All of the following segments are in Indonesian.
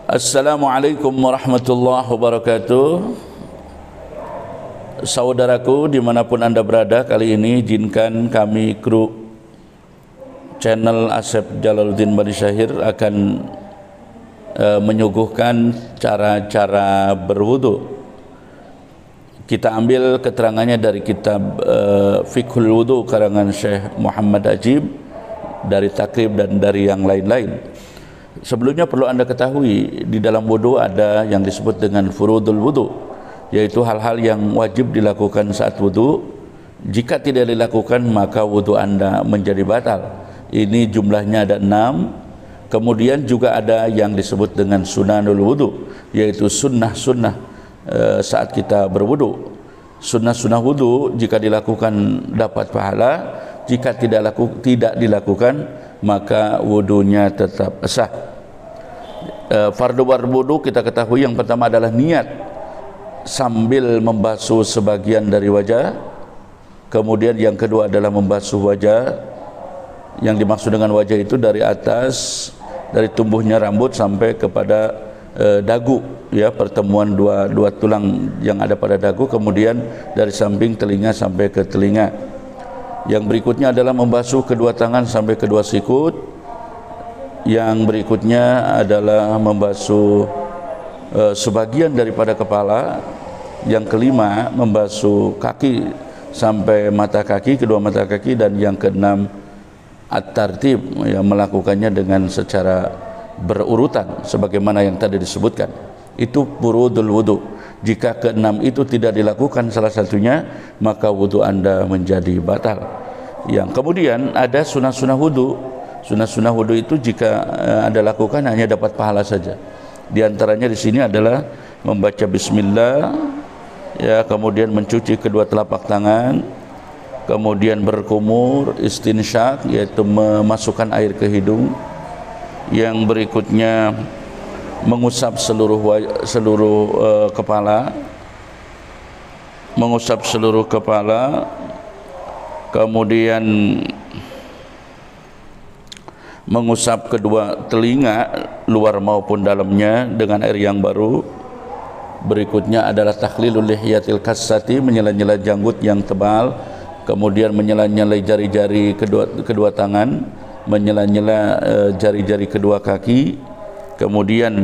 Assalamualaikum warahmatullahi wabarakatuh. Saudaraku dimanapun Anda berada, kali ini izinkan kami kru channel Asep Jalaluddin Bani Syahir akan menyuguhkan cara-cara berwudu. Kita ambil keterangannya dari kitab Fiqhul Wudu karangan Syekh Muhammad Ajib, dari Takrib dan dari yang lain-lain. Sebelumnya perlu Anda ketahui, di dalam wudu ada yang disebut dengan furudul wudu, yaitu hal-hal yang wajib dilakukan saat wudu. Jika tidak dilakukan maka wudu Anda menjadi batal. Ini jumlahnya ada 6. Kemudian juga ada yang disebut dengan sunanul wudu, yaitu sunnah-sunnah saat kita berwudu. Sunnah-sunnah wudu jika dilakukan dapat pahala, jika tidak dilakukan maka wudunya tetap sah. Fardu berwudu kita ketahui yang pertama adalah niat sambil membasuh sebagian dari wajah. Kemudian yang kedua adalah membasuh wajah. Yang dimaksud dengan wajah itu dari atas, dari tumbuhnya rambut sampai kepada dagu, ya, pertemuan dua tulang yang ada pada dagu. Kemudian dari samping telinga sampai ke telinga. Yang berikutnya adalah membasuh kedua tangan sampai kedua sikut. Yang berikutnya adalah membasuh sebagian daripada kepala. Yang kelima membasuh kaki sampai mata kaki, kedua mata kaki. Dan yang keenam at-tartib, yang melakukannya dengan secara berurutan sebagaimana yang tadi disebutkan. Itu furudul wudu. Jika keenam itu tidak dilakukan salah satunya, maka wudu Anda menjadi batal. Yang kemudian ada sunah-sunah wudu. Sunah-sunah wudu itu jika Anda lakukan hanya dapat pahala saja. Di antaranya di sini adalah membaca bismillah, ya, kemudian mencuci kedua telapak tangan, kemudian berkumur, istinsyak, yaitu memasukkan air ke hidung. Yang berikutnya mengusap seluruh kepala, kemudian mengusap kedua telinga luar maupun dalamnya dengan air yang baru. Berikutnya adalah takhlilul lihyatil kassati, menyela-nyela janggut yang tebal, kemudian menyela-nyela jari-jari kedua tangan, menyela-nyela jari-jari kedua kaki, kemudian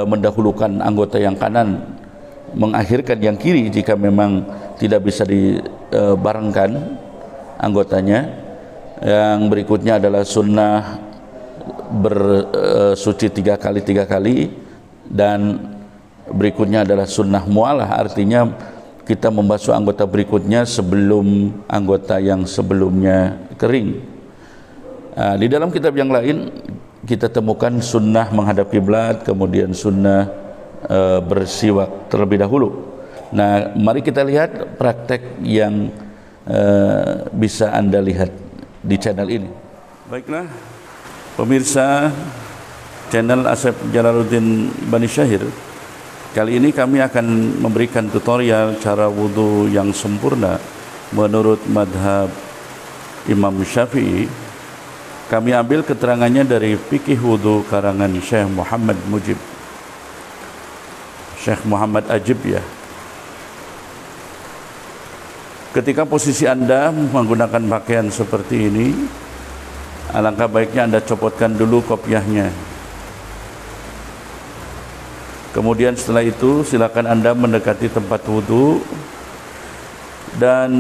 mendahulukan anggota yang kanan, mengakhirkan yang kiri jika memang tidak bisa dibarengkan anggotanya. Yang berikutnya adalah sunnah bersuci 3 kali, dan berikutnya adalah sunnah mualah, artinya kita membasuh anggota berikutnya sebelum anggota yang sebelumnya kering. Di dalam kitab yang lain kita temukan sunnah menghadap kiblat, kemudian sunnah bersiwak terlebih dahulu. Nah, mari kita lihat praktek yang bisa Anda lihat di channel ini. Baiklah, pemirsa channel Asep Jalaluddin Bani Syahir, kali ini kami akan memberikan tutorial cara wudu yang sempurna menurut madhab Imam Syafi'i. Kami ambil keterangannya dari Fikih Wudu karangan Syekh Muhammad Mujib, Syekh Muhammad Ajib, ya. Ketika posisi Anda menggunakan pakaian seperti ini, alangkah baiknya Anda copotkan dulu kopiahnya. Kemudian setelah itu silakan Anda mendekati tempat wudu, dan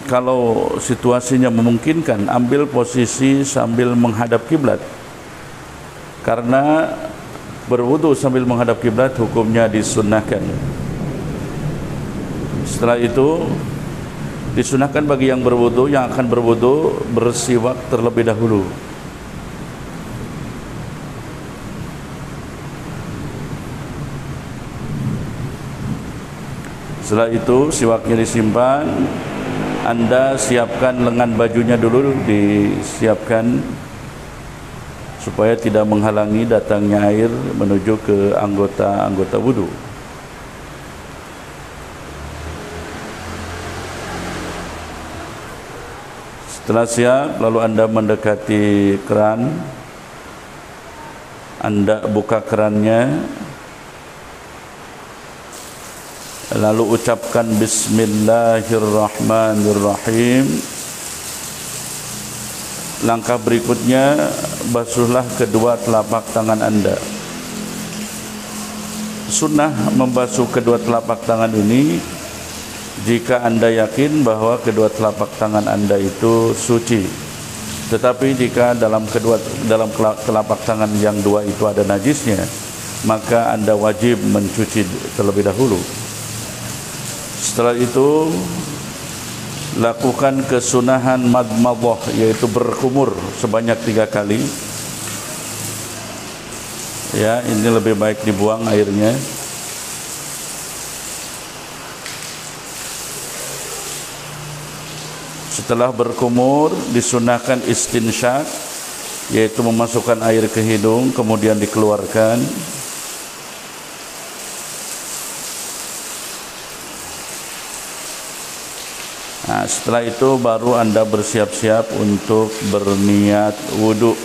kalau situasinya memungkinkan ambil posisi sambil menghadap kiblat, karena berwudu sambil menghadap kiblat hukumnya disunnahkan. Setelah itu disunahkan bagi yang berwudu, yang akan berwudu, bersiwak terlebih dahulu. Setelah itu siwaknya disimpan. Anda siapkan lengan bajunya dulu, disiapkan supaya tidak menghalangi datangnya air menuju ke anggota wudu. Setelah siap, lalu Anda mendekati keran, Anda buka kerannya, lalu ucapkan Bismillahirrahmanirrahim. Langkah berikutnya, basuhlah kedua telapak tangan Anda. Sunnah membasuh kedua telapak tangan ini jika Anda yakin bahwa kedua telapak tangan Anda itu suci. Tetapi jika dalam telapak tangan yang dua itu ada najisnya, maka Anda wajib mencuci terlebih dahulu. Setelah itu, lakukan kesunahan madmadah, yaitu berkumur sebanyak 3 kali. Ya, ini lebih baik dibuang airnya. Setelah berkumur, disunahkan istinsyak, yaitu memasukkan air ke hidung kemudian dikeluarkan. Nah, setelah itu baru Anda bersiap-siap untuk berniat wudu.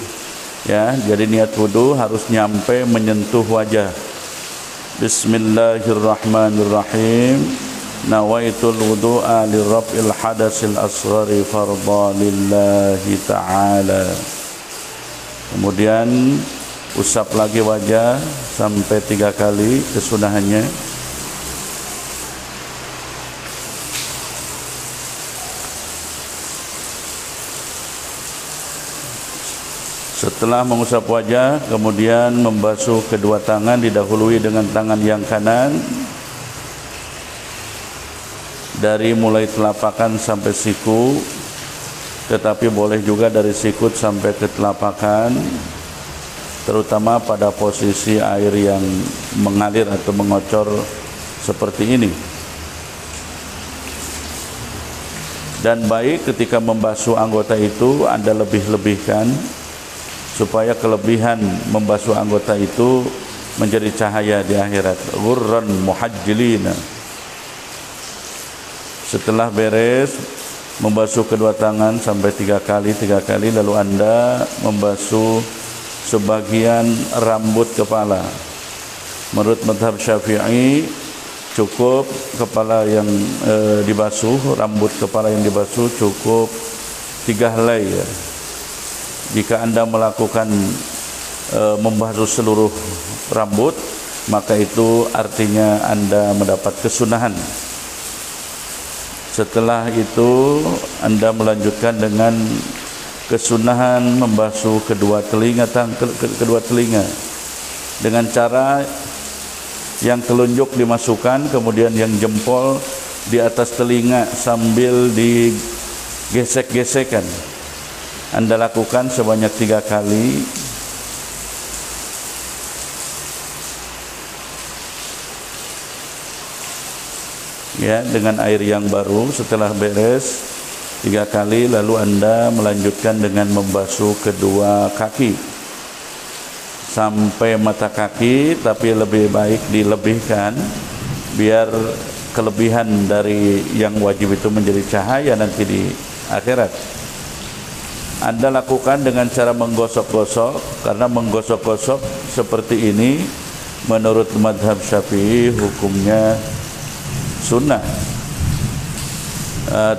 Ya, jadi niat wudu harus nyampe menyentuh wajah. Bismillahirrahmanirrahim. Nawaitul wudu'a liraf'il hadasil asghari fardhan lillahi ta'ala. Kemudian usap lagi wajah sampai 3 kali kesunahannya. Setelah mengusap wajah, kemudian membasuh kedua tangan, didahului dengan tangan yang kanan dari mulai telapakan sampai siku, tetapi boleh juga dari sikut sampai ke telapakan, terutama pada posisi air yang mengalir atau mengocor seperti ini. Dan baik ketika membasuh anggota itu Anda lebih-lebihkan, supaya kelebihan membasuh anggota itu menjadi cahaya di akhirat. Ghurran muhajjilina. Setelah beres membasuh kedua tangan sampai 3 kali, lalu Anda membasuh sebagian rambut kepala. Menurut mazhab Syafi'i, cukup kepala yang dibasuh, rambut kepala yang dibasuh cukup 3 helai. Ya. Jika Anda melakukan membasuh seluruh rambut, maka itu artinya Anda mendapat kesunahan. Setelah itu Anda melanjutkan dengan kesunahan membasuh kedua telinga dengan cara yang telunjuk dimasukkan, kemudian yang jempol di atas telinga sambil digesek-gesekkan. Anda lakukan sebanyak 3 kali. Ya, dengan air yang baru. Setelah beres 3 kali, lalu Anda melanjutkan dengan membasuh kedua kaki sampai mata kaki, tapi lebih baik dilebihkan biar kelebihan dari yang wajib itu menjadi cahaya nanti di akhirat. Anda lakukan dengan cara menggosok-gosok, karena menggosok-gosok seperti ini menurut mazhab Syafi'i hukumnya sunnah,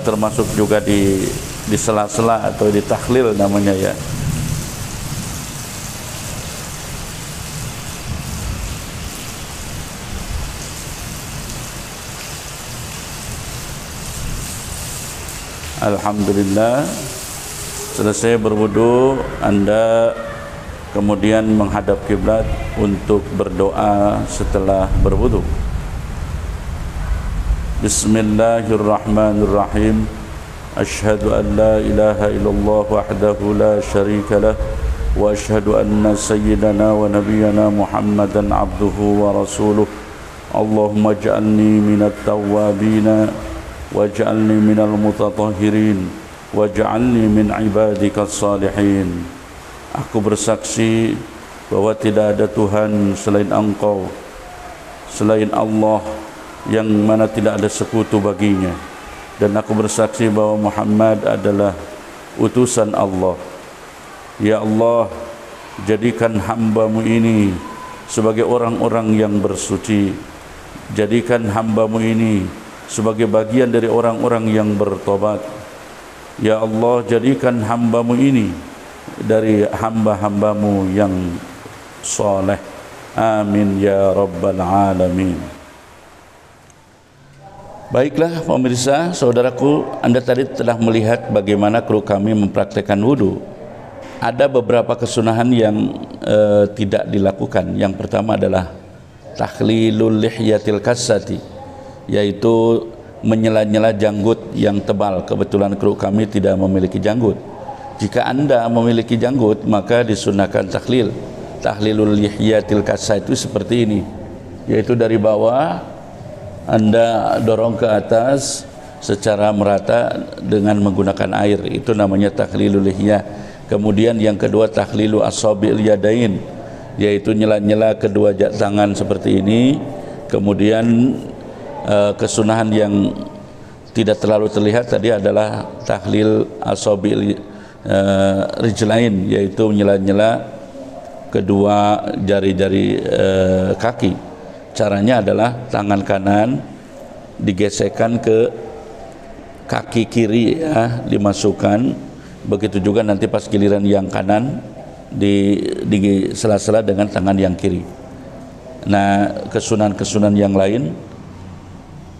termasuk juga di sela-sela atau di takhlil namanya ya. Alhamdulillah. Selesai berwudu, Anda kemudian menghadap kiblat untuk berdoa setelah berwudu. Bismillahirrahmanirrahim. Asyhadu an la ilaha illallah wahdahu la syarika lah wa asyhadu anna sayyidana wa nabiyyana Muhammadan abduhu wa rasuluh. Allahumma ij'alni minat tawwabin waj'alni minal mutatahhirin waj'alni min ibadika salihin. Aku bersaksi bahwa tidak ada Tuhan selain Engkau, selain Allah, yang mana tidak ada sekutu baginya, dan aku bersaksi bahwa Muhammad adalah utusan Allah. Ya Allah, jadikan hamba-Mu ini sebagai orang-orang yang bersuci. Jadikan hamba-Mu ini sebagai bagian dari orang-orang yang bertobat. Ya Allah, jadikan hamba-Mu ini dari hamba-hamba-Mu yang soleh. Amin ya rabbal alamin. Baiklah pemirsa, saudaraku, Anda tadi telah melihat bagaimana kru kami mempraktekkan wudu. Ada beberapa kesunahan yang tidak dilakukan. Yang pertama adalah takhlilul lihyatil kassati, yaitu menyela-nyela janggut yang tebal. Kebetulan kru kami tidak memiliki janggut. Jika Anda memiliki janggut, maka disunahkan tahlilul lihyatil kassah itu seperti ini, yaitu dari bawah Anda dorong ke atas secara merata dengan menggunakan air. Itu namanya tahlilul lihyah. Kemudian yang kedua tahlilu asabil yadain, yaitu nyela-nyela kedua tangan seperti ini. Kemudian kesunahan yang tidak terlalu terlihat tadi adalah tahlil asabil rijlain, yaitu nyela-nyela kedua jari-jari kaki. Caranya adalah tangan kanan digesekkan ke kaki kiri, ya, dimasukkan. Begitu juga nanti pas giliran yang kanan di sela-sela dengan tangan yang kiri. Nah, kesunan-kesunan yang lain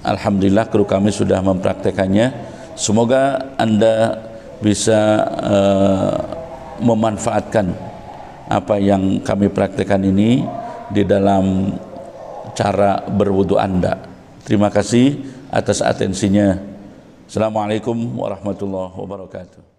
alhamdulillah kru kami sudah mempraktekannya. Semoga Anda bisa memanfaatkan apa yang kami praktekkan ini di dalam cara berwudu Anda. Terima kasih atas atensinya. Assalamualaikum warahmatullahi wabarakatuh.